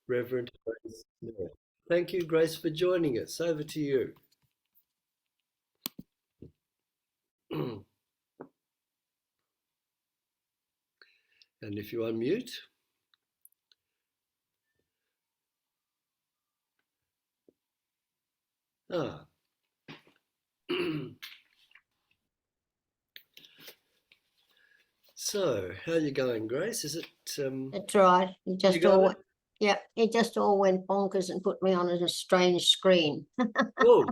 Reverend Grace Smith. Thank you, Grace, for joining us. Over to you. And if you unmute. Ah. So, how are you going, Grace? Is it? That's right. You got it? It just all went bonkers and put me on a strange screen. Oh,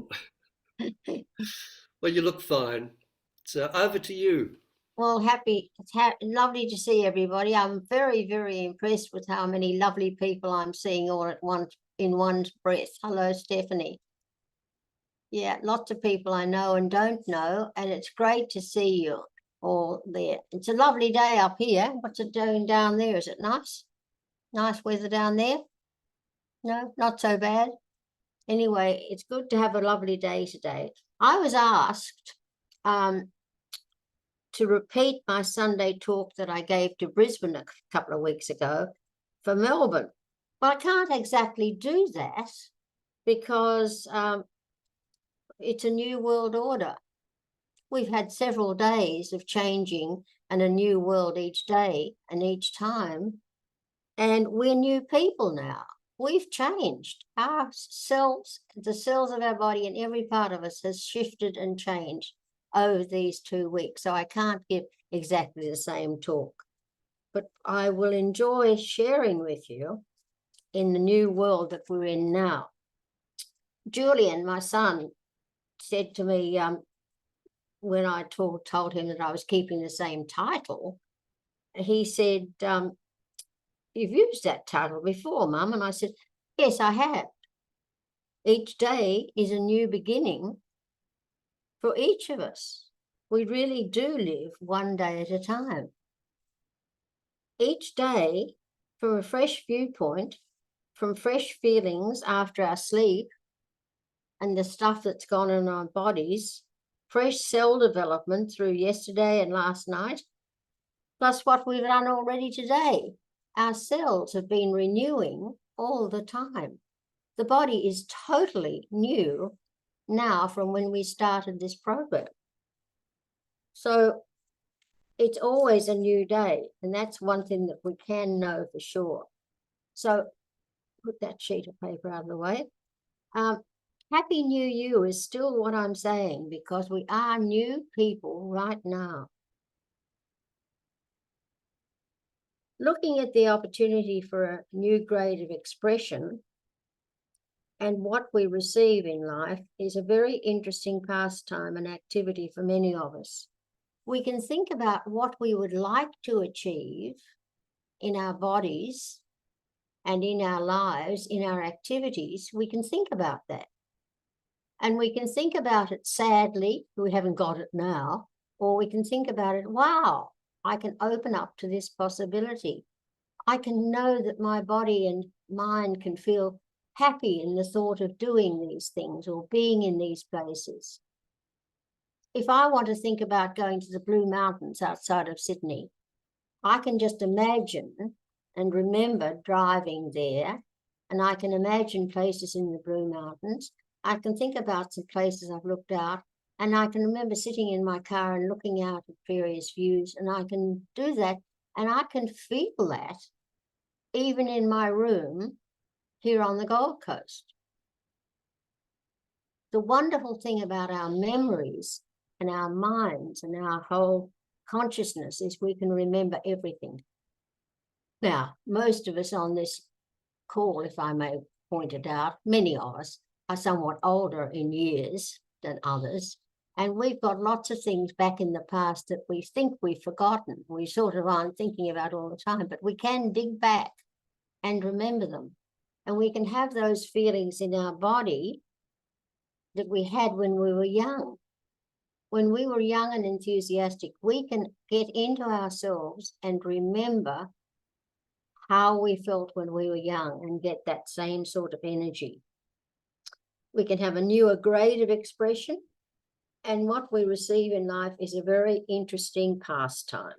well, you look fine. So, over to you. Well, lovely to see everybody. I'm very, very impressed with how many lovely people I'm seeing all at once in one breath. Hello, Stephanie. Yeah, lots of people I know and don't know, and it's great to see you all there. It's a lovely day up here. What's it doing down there? Is it nice? Nice weather down there? No, not so bad. Anyway, it's good to have a lovely day today. I was asked to repeat my Sunday talk that I gave to Brisbane a couple of weeks ago for Melbourne. But I can't exactly do that because it's a new world order. We've had several days of changing and a new world each day and each time. And we're new people now. We've changed. Our cells, the cells of our body and every part of us has shifted and changed over these 2 weeks. So I can't give exactly the same talk. But I will enjoy sharing with you in the new world that we're in now. Julian, my son, said to me when I told him that I was keeping the same title, he said, "You've used that title before, Mum." And I said, "Yes, I have. Each day is a new beginning for each of us. We really do live one day at a time. Each day, from a fresh viewpoint, from fresh feelings after our sleep and the stuff that's gone in our bodies, fresh cell development through yesterday and last night, plus what we've done already today. Our cells have been renewing all the time. The body is totally new now from when we started this program. So it's always a new day, and that's one thing that we can know for sure. So put that sheet of paper out of the way. Happy New You is still what I'm saying because we are new people right now. Looking at the opportunity for a new grade of expression and what we receive in life is a very interesting pastime and activity for many of us. We can think about what we would like to achieve in our bodies and in our lives, in our activities. We can think about that. And we can think about it sadly, we haven't got it now, or we can think about it, wow, I can open up to this possibility. I can know that my body and mind can feel happy in the thought of doing these things or being in these places. If I want to think about going to the Blue Mountains outside of Sydney, I can just imagine and remember driving there, and I can imagine places in the Blue Mountains. I can think about some places I've looked out, and I can remember sitting in my car and looking out at various views, and I can do that, and I can feel that even in my room here on the Gold Coast. The wonderful thing about our memories and our minds and our whole consciousness is we can remember everything. Now, most of us on this call, if I may point it out, many of us are somewhat older in years than others, and we've got lots of things back in the past that we think we've forgotten. We sort of aren't thinking about all the time, but we can dig back and remember them. And we can have those feelings in our body that we had when we were young. When we were young and enthusiastic, we can get into ourselves and remember how we felt when we were young and get that same sort of energy. We can have a newer grade of expression, and what we receive in life is a very interesting pastime.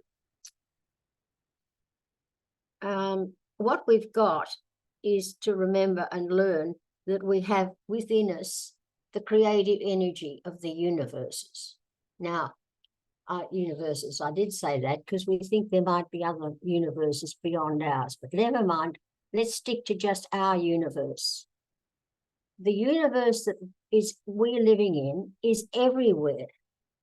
What we've got is to remember and learn that we have within us the creative energy of the universes. Now, universes, I did say that because we think there might be other universes beyond ours, but never mind. Let's stick to just our universe. The universe that we're living in is everywhere.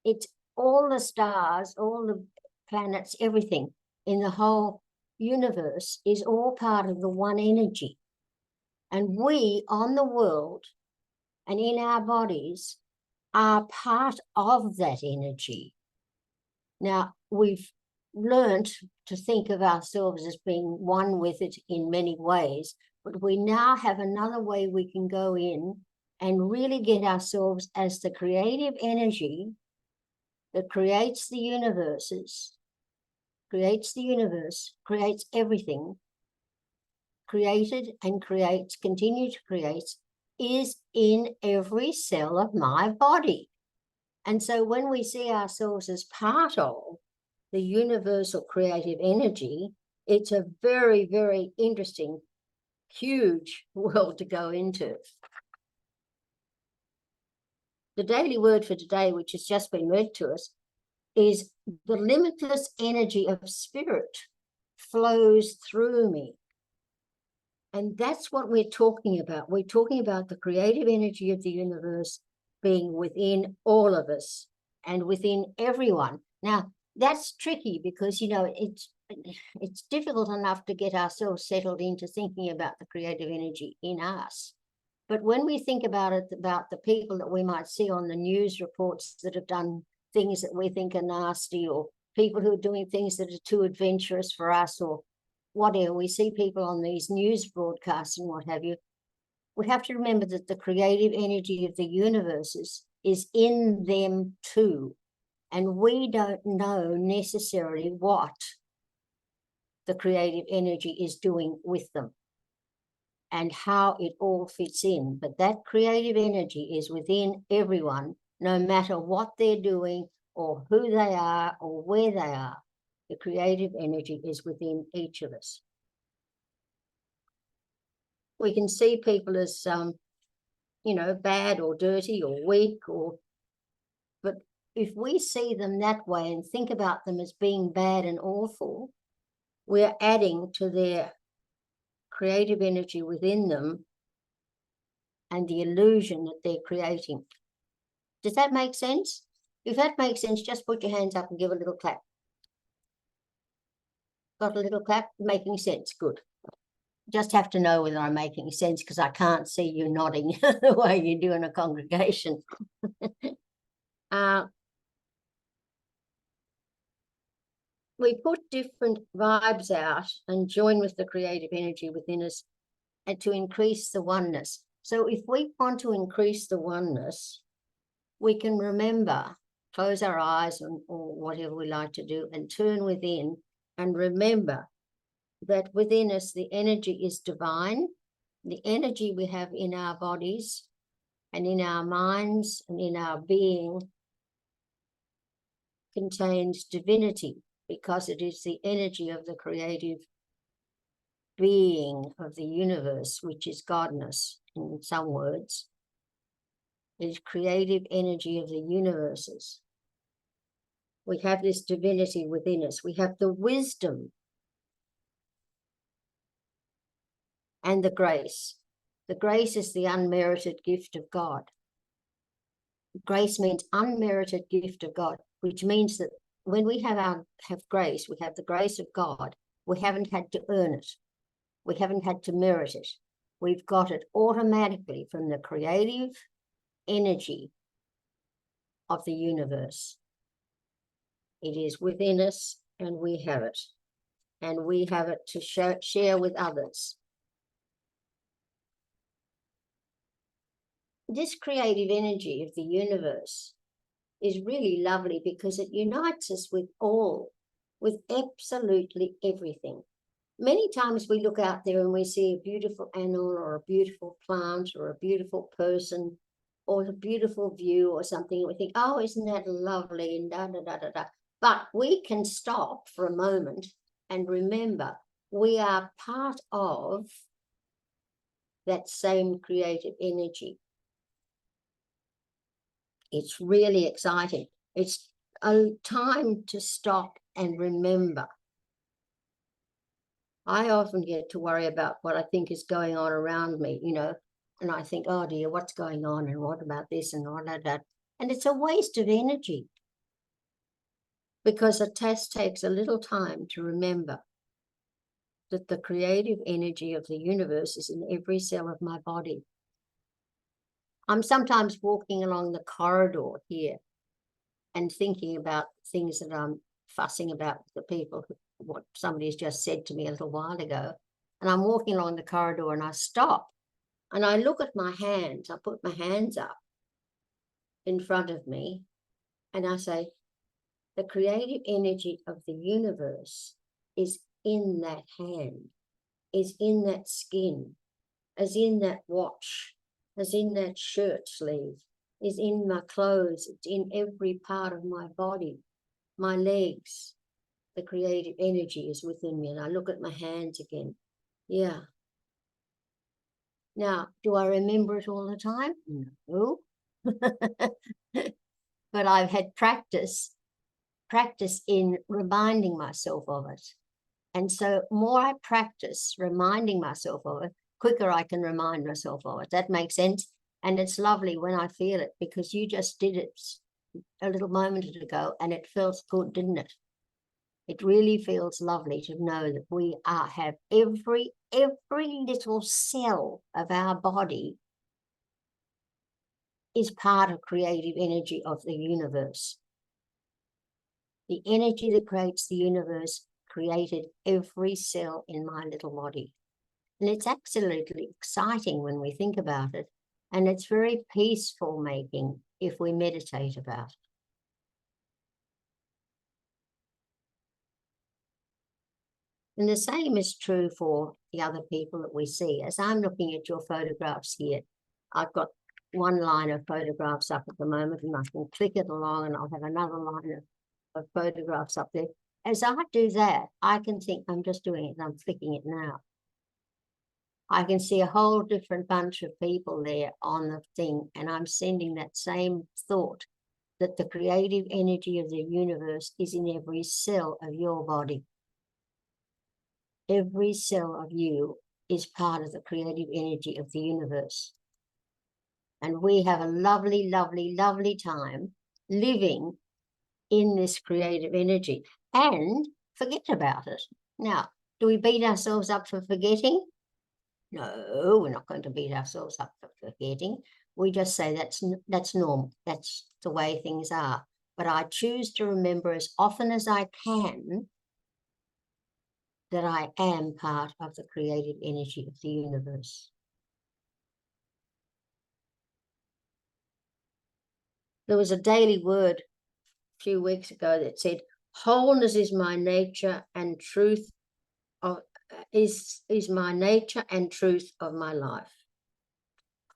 It's all the stars, all the planets, everything in the whole universe is all part of the one energy. And we on the world and in our bodies are part of that energy. Now, we've learned to think of ourselves as being one with it in many ways, but we now have another way we can go in and really get ourselves as the creative energy that creates the universes, creates the universe, creates everything, created and creates, continue to create, is in every cell of my body. And so when we see ourselves as part of the universal creative energy, it's a very, very interesting, huge world to go into. The daily word for today, which has just been read to us, is the limitless energy of spirit flows through me. And that's what we're talking about. We're talking about the creative energy of the universe being within all of us and within everyone. Now, that's tricky because, you know, it's difficult enough to get ourselves settled into thinking about the creative energy in us. But when we think about it, about the people that we might see on the news reports that have done things that we think are nasty, or people who are doing things that are too adventurous for us, or whatever, we see people on these news broadcasts and what have you, we have to remember that the creative energy of the universes is in them too. And we don't know necessarily what the creative energy is doing with them and how it all fits in. But that creative energy is within everyone, no matter what they're doing or who they are or where they are. The creative energy is within each of us. We can see people as, you know, bad or dirty or weak, but if we see them that way and think about them as being bad and awful, we're adding to their creative energy within them and the illusion that they're creating. Does that make sense? If that makes sense, just put your hands up and give a little clap. Got a little clap? Making sense. Good. Just have to know whether I'm making sense because I can't see you nodding the way you do in a congregation. We put different vibes out and join with the creative energy within us and to increase the oneness. So if we want to increase the oneness, we can remember, close our eyes or whatever we like to do and turn within and remember that within us the energy is divine. The energy we have in our bodies and in our minds and in our being contains divinity, because it is the energy of the creative being of the universe, which is Godness in some words. It is creative energy of the universes. We have this divinity within us. We have the wisdom and the grace. The grace is the unmerited gift of God. Grace means unmerited gift of God, which means that when we have grace, we have the grace of God. We haven't had to earn it. We haven't had to merit it. We've got it automatically from the creative energy of the universe. It is within us and we have it. And we have it to share with others. This creative energy of the universe is really lovely because it unites us with absolutely everything. Many times we look out there and we see a beautiful animal or a beautiful plant or a beautiful person or a beautiful view or something, and we think, oh, isn't that lovely, and da, da, da, da, da. But we can stop for a moment and remember we are part of that same creative energy. It's really exciting. It's a time to stop and remember. I often get to worry about what I think is going on around me, you know, and I think, oh dear, what's going on? And what about this and all of that? And it's a waste of energy, because it takes a little time to remember that the creative energy of the universe is in every cell of my body. I'm sometimes walking along the corridor here and thinking about things that I'm fussing about with the people, what somebody's just said to me a little while ago. And I'm walking along the corridor and I stop and I look at my hands. I put my hands up in front of me and I say, the creative energy of the universe is in that hand, is in that skin, is in that watch, is in that shirt sleeve, is in my clothes, it's in every part of my body, my legs. The creative energy is within me. And I look at my hands again. Yeah. Now, do I remember it all the time? No. But I've had practice in reminding myself of it. And so more I practice reminding myself of it, quicker I can remind myself of it. That makes sense. And it's lovely when I feel it, because you just did it a little moment ago and it felt good, didn't it? It really feels lovely to know that we have every little cell of our body is part of creative energy of the universe. The energy that creates the universe created every cell in my little body. And it's absolutely exciting when we think about it. And it's very peaceful making if we meditate about it. And the same is true for the other people that we see. As I'm looking at your photographs here, I've got one line of photographs up at the moment, and I can click it along and I'll have another line of photographs up there. As I do that, I can think, I'm just doing it and I'm flicking it now. I can see a whole different bunch of people there on the thing, and I'm sending that same thought that the creative energy of the universe is in every cell of your body. Every cell of you is part of the creative energy of the universe. And we have a lovely, lovely, lovely time living in this creative energy and forget about it. Now, do we beat ourselves up for forgetting? No, we're not going to beat ourselves up for forgetting. We just say that's normal. That's the way things are. But I choose to remember as often as I can that I am part of the creative energy of the universe. There was a daily word a few weeks ago that said, wholeness is my nature and truth of is my nature and truth of my life.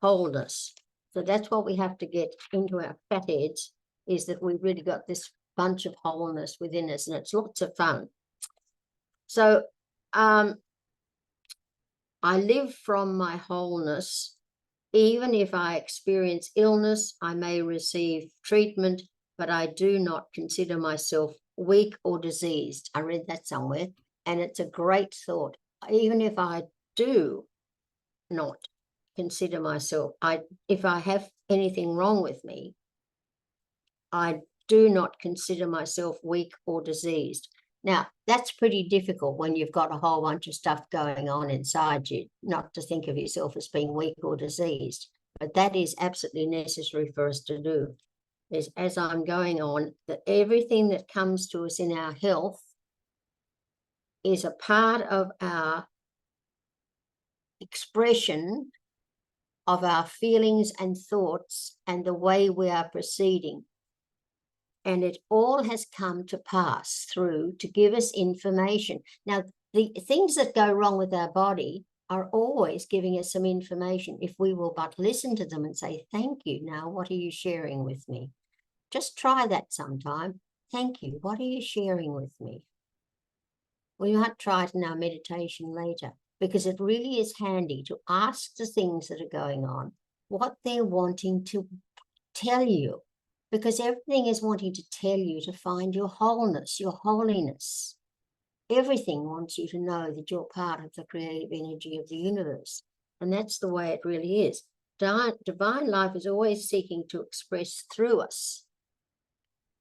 Wholeness. So that's what we have to get into our fat heads, is that we've really got this bunch of wholeness within us, and it's lots of fun. So I live from my wholeness. Even if I experience illness, I may receive treatment, but I do not consider myself weak or diseased. I read that somewhere, and it's a great thought. Even if I do not consider myself, if I have anything wrong with me, I do not consider myself weak or diseased. Now, that's pretty difficult when you've got a whole bunch of stuff going on inside you, not to think of yourself as being weak or diseased. But that is absolutely necessary for us to do. Is, as I'm going on, that everything that comes to us in our health is a part of our expression of our feelings and thoughts and the way we are proceeding. And it all has come to pass through to give us information. Now, the things that go wrong with our body are always giving us some information if we will but listen to them and say, thank you. Now, what are you sharing with me? Just try that sometime. Thank you. What are you sharing with me? We might try it in our meditation later, because it really is handy to ask the things that are going on what they're wanting to tell you, because everything is wanting to tell you to find your wholeness, your holiness. Everything wants you to know that you're part of the creative energy of the universe. And that's the way it really is. Divine life is always seeking to express through us.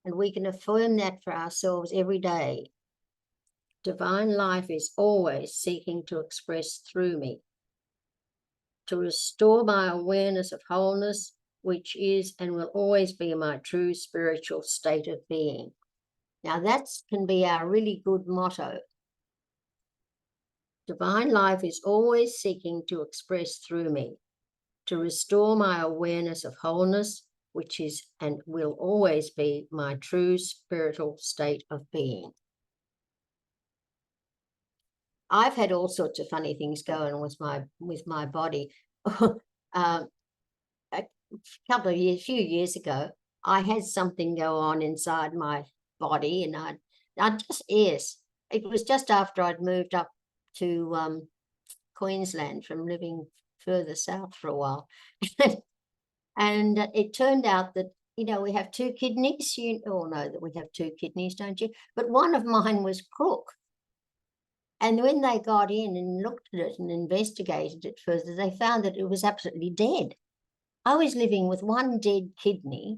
And we can affirm that for ourselves every day. Divine life is always seeking to express through me, to restore my awareness of wholeness, which is and will always be my true spiritual state of being. Now that can be our really good motto. Divine life is always seeking to express through me, to restore my awareness of wholeness, which is and will always be my true spiritual state of being. I've had all sorts of funny things going with my body. A few years ago, I had something go on inside my body, and it was just after I'd moved up to Queensland from living further south for a while. And it turned out that, we have two kidneys. You all know that we have two kidneys, don't you? But one of mine was crook. And when they got in and looked at it and investigated it further, they found that it was absolutely dead. I was living with one dead kidney.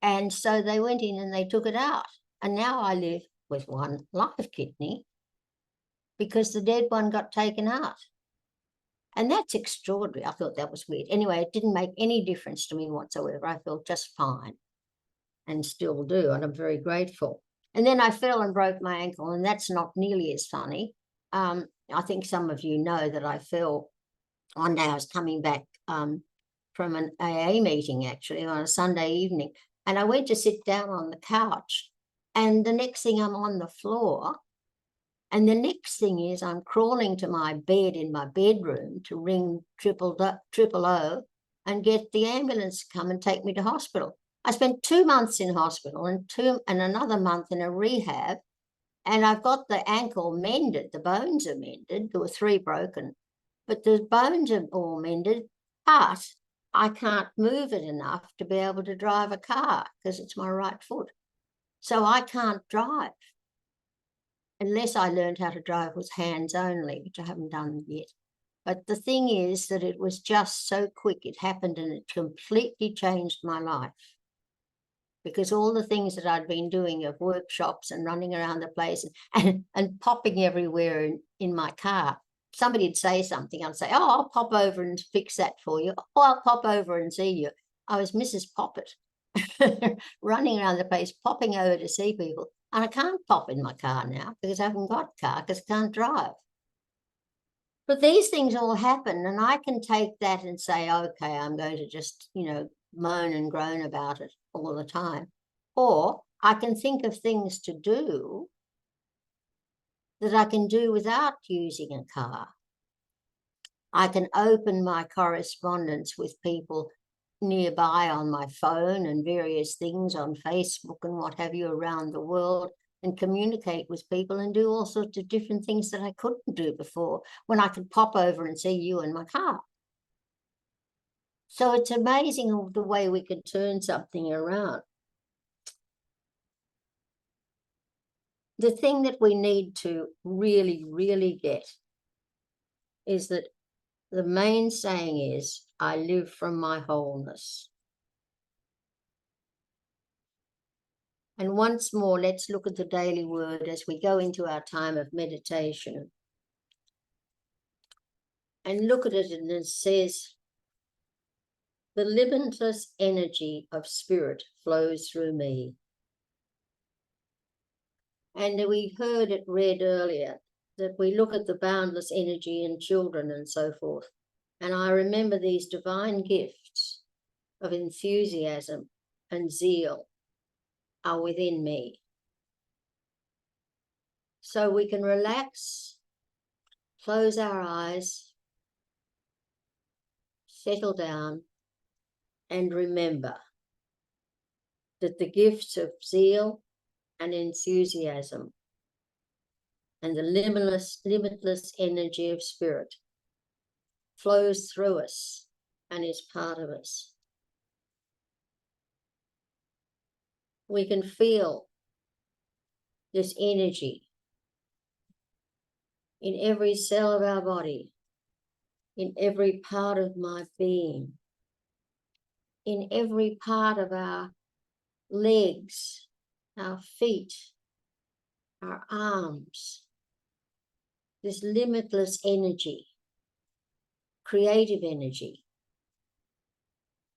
And so they went in and they took it out. And now I live with one live kidney because the dead one got taken out. And that's extraordinary. I thought that was weird. Anyway, it didn't make any difference to me whatsoever. I felt just fine and still do. And I'm very grateful. And then I fell and broke my ankle, and that's not nearly as funny. I think some of you know that I fell. One day I was coming back from an AA meeting, actually, on a Sunday evening, and I went to sit down on the couch, and the next thing I'm on the floor, and the next thing is I'm crawling to my bed in my bedroom to ring 000 and get the ambulance to come and take me to hospital. I spent 2 months in hospital and another month in a rehab, and I've got the ankle mended. The bones are mended. There were 3 broken, but the bones are all mended, but I can't move it enough to be able to drive a car because it's my right foot. So I can't drive unless I learned how to drive with hands only, which I haven't done yet. But the thing is that it was just so quick. It happened and it completely changed my life, because all the things that I'd been doing of workshops and running around the place and popping everywhere in my car, somebody'd say something, I'd say, oh, I'll pop over and fix that for you. Oh, I'll pop over and see you. I was Mrs. Poppet, running around the place, popping over to see people. And I can't pop in my car now because I haven't got a car because I can't drive. But these things all happen, and I can take that and say, okay, I'm going to just, moan and groan about it all the time. Or I can think of things to do that I can do without using a car. I can open my correspondence with people nearby on my phone and various things on Facebook and what have you around the world, and communicate with people and do all sorts of different things that I couldn't do before when I could pop over and see you in my car. So it's amazing the way we can turn something around. The thing that we need to really, really get is that the main saying is, I live from my wholeness. And once more, let's look at the daily word as we go into our time of meditation. And look at it, and it says, the limitless energy of spirit flows through me. And we heard it read earlier that we look at the boundless energy in children and so forth. And I remember these divine gifts of enthusiasm and zeal are within me. So we can relax, close our eyes, settle down, and remember that the gifts of zeal and enthusiasm and the limitless energy of spirit flows through us and is part of us. We can feel this energy in every cell of our body, in every part of my being, in every part of our legs, our feet, our arms. This limitless energy, creative energy,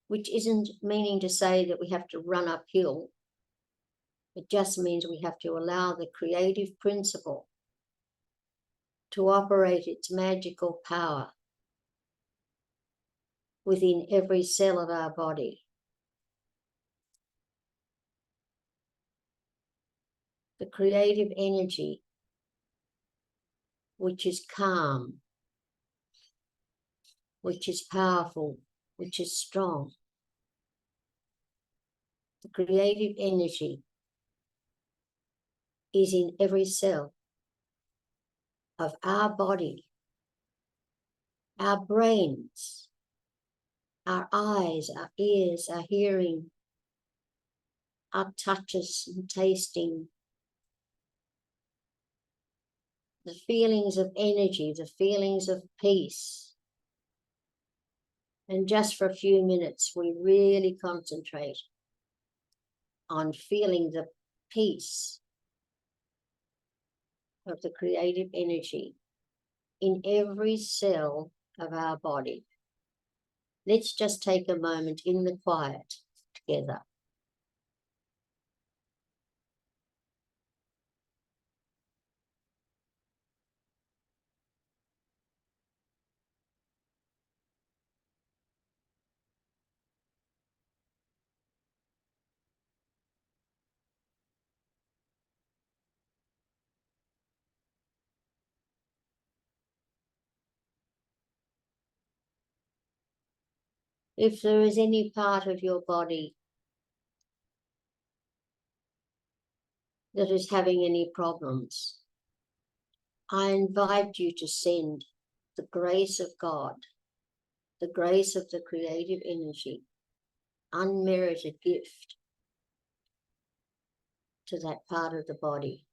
which isn't meaning to say that we have to run uphill. It just means we have to allow the creative principle to operate its magical power within every cell of our body. The creative energy, which is calm, which is powerful, which is strong. The creative energy is in every cell of our body, our brains, our eyes, our ears, our hearing, our touches and tasting, the feelings of energy, the feelings of peace. And just for a few minutes, we really concentrate on feeling the peace of the creative energy in every cell of our body. Let's just take a moment in the quiet together. If there is any part of your body that is having any problems, I invite you to send the grace of God, the grace of the creative energy, unmerited gift to that part of the body.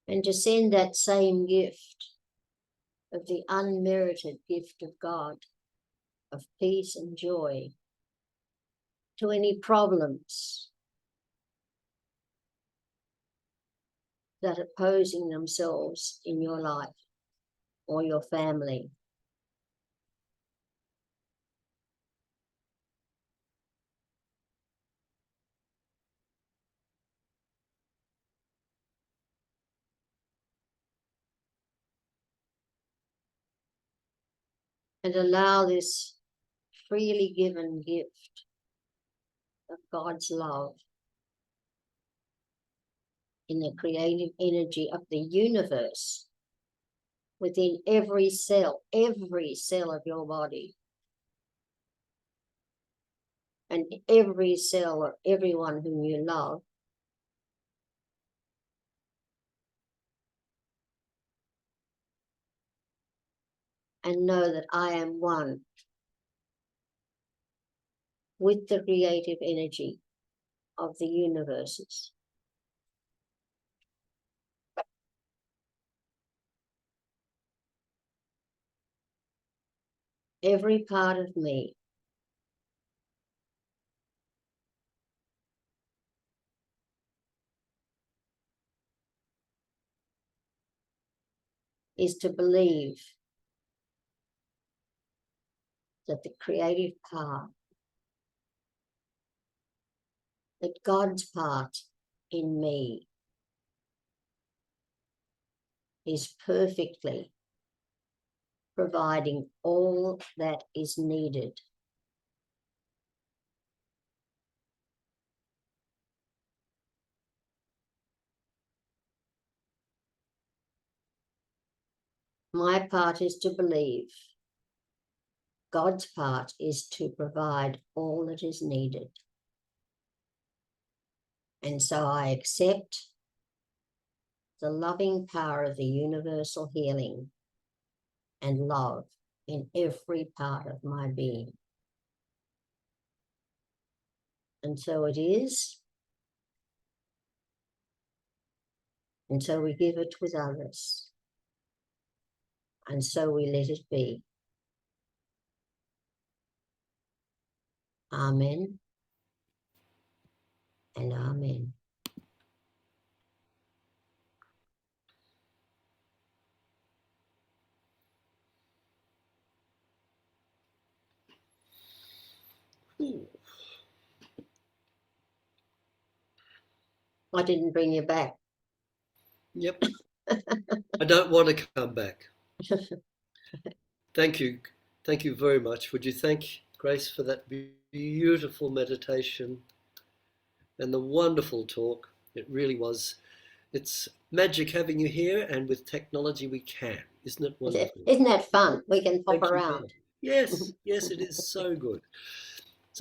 And to send that same gift of the unmerited gift of God, of peace and joy, to any problems that are posing themselves in your life or your family. And allow this freely given gift of God's love in the creative energy of the universe within every cell of your body, and every cell of everyone whom you love, and know that I am one with the creative energy of the universes. Every part of me is to believe that the creative part, that God's part in me is perfectly providing all that is needed my part is to believe God's part is to provide all that is needed. And so I accept the loving power of the universal healing and love in every part of my being. And so it is. And so we give it with others. And so we let it be. Amen and amen. Ooh. I didn't bring you back. Yep. I don't want to come back. Thank you. Thank you very much. Would you thank Grace for that beautiful meditation and the wonderful talk? It really was. It's magic having you here, and with technology we can. Isn't it wonderful? Isn't that fun? We can pop Thank you, around. Ben. Yes, yes, it is so good.